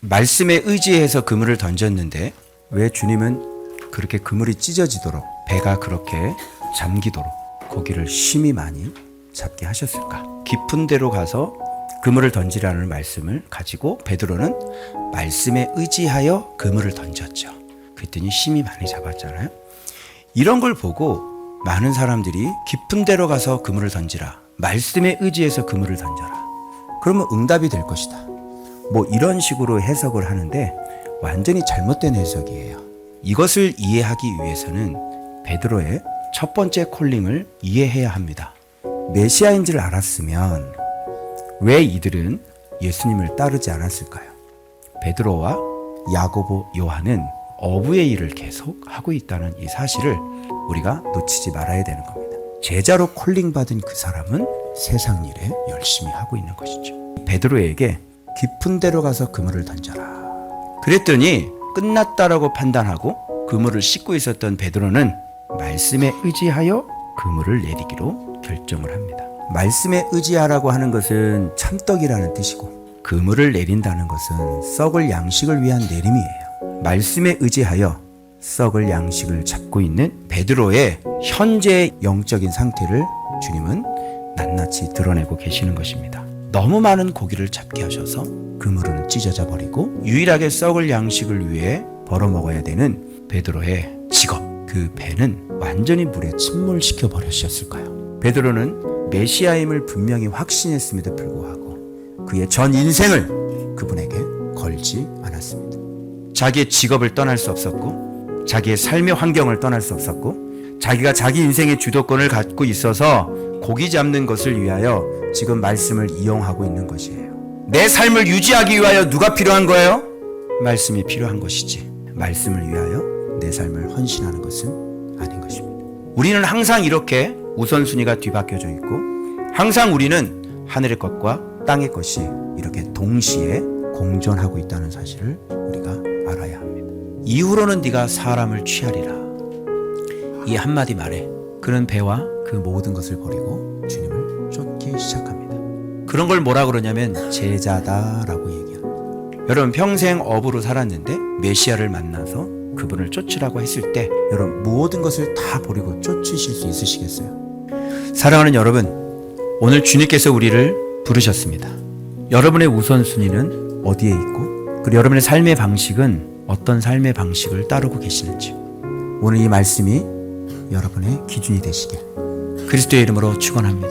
말씀에 의지해서 그물을 던졌는데 왜 주님은 그렇게 그물이 찢어지도록, 배가 그렇게 잠기도록 고기를 심히 많이 잡게 하셨을까? 깊은 데로 가서 그물을 던지라는 말씀을 가지고 베드로는 말씀에 의지하여 그물을 던졌죠. 그랬더니 심히 많이 잡았잖아요. 이런 걸 보고 많은 사람들이 깊은 데로 가서 그물을 던지라, 말씀에 의지해서 그물을 던져라, 그러면 응답이 될 것이다, 뭐 이런 식으로 해석을 하는데 완전히 잘못된 해석이에요. 이것을 이해하기 위해서는 베드로의 첫 번째 콜링을 이해해야 합니다. 메시아인지를 알았으면 왜 이들은 예수님을 따르지 않았을까요? 베드로와 야고보, 요한은 어부의 일을 계속 하고 있다는 이 사실을 우리가 놓치지 말아야 되는 겁니다. 제자로 콜링받은 그 사람은 세상 일에 열심히 하고 있는 것이죠. 베드로에게 깊은 데로 가서 그물을 던져라 그랬더니 끝났다라고 판단하고 그물을 씻고 있었던 베드로는 말씀에 의지하여 그물을 내리기로 결정을 합니다. 말씀에 의지하라고 하는 것은 참떡이라는 뜻이고, 그물을 내린다는 것은 썩을 양식을 위한 내림이에요. 말씀에 의지하여 썩을 양식을 잡고 있는 베드로의 현재 영적인 상태를 주님은 낱낱이 드러내고 계시는 것입니다. 너무 많은 고기를 잡게 하셔서 그물은 찢어져 버리고 유일하게 썩을 양식을 위해 벌어먹어야 되는 베드로의 직업, 그 배는 완전히 물에 침몰시켜 버리셨을까요? 베드로는 메시아임을 분명히 확신했음에도 불구하고 그의 전 인생을 그분에게 걸지 않았습니다. 자기의 직업을 떠날 수 없었고, 자기의 삶의 환경을 떠날 수 없었고, 자기가 자기 인생의 주도권을 갖고 있어서 고기 잡는 것을 위하여 지금 말씀을 이용하고 있는 것이에요. 내 삶을 유지하기 위하여 누가 필요한 거예요? 말씀이 필요한 것이지, 말씀을 위하여 내 삶을 헌신하는 것은 아닌 것입니다. 우리는 항상 이렇게 우선순위가 뒤바뀌어져 있고, 항상 우리는 하늘의 것과 땅의 것이 이렇게 동시에 공존하고 있다는 사실을 우리가 알아야 합니다. 이후로는 네가 사람을 취하리라, 이 한마디 말에 그는 배와 그 모든 것을 버리고 주님을 쫓기 시작합니다. 그런 걸 뭐라 그러냐면 제자다라고 얘기합니다. 여러분, 평생 어부로 살았는데 메시아를 만나서 그분을 쫓으라고 했을 때 여러분 모든 것을 다 버리고 쫓으실 수 있으시겠어요? 사랑하는 여러분, 오늘 주님께서 우리를 부르셨습니다. 여러분의 우선순위는 어디에 있고, 그리고 여러분의 삶의 방식은 어떤 삶의 방식을 따르고 계시는지, 오늘 이 말씀이 여러분의 기준이 되시길 그리스도의 이름으로 축원합니다.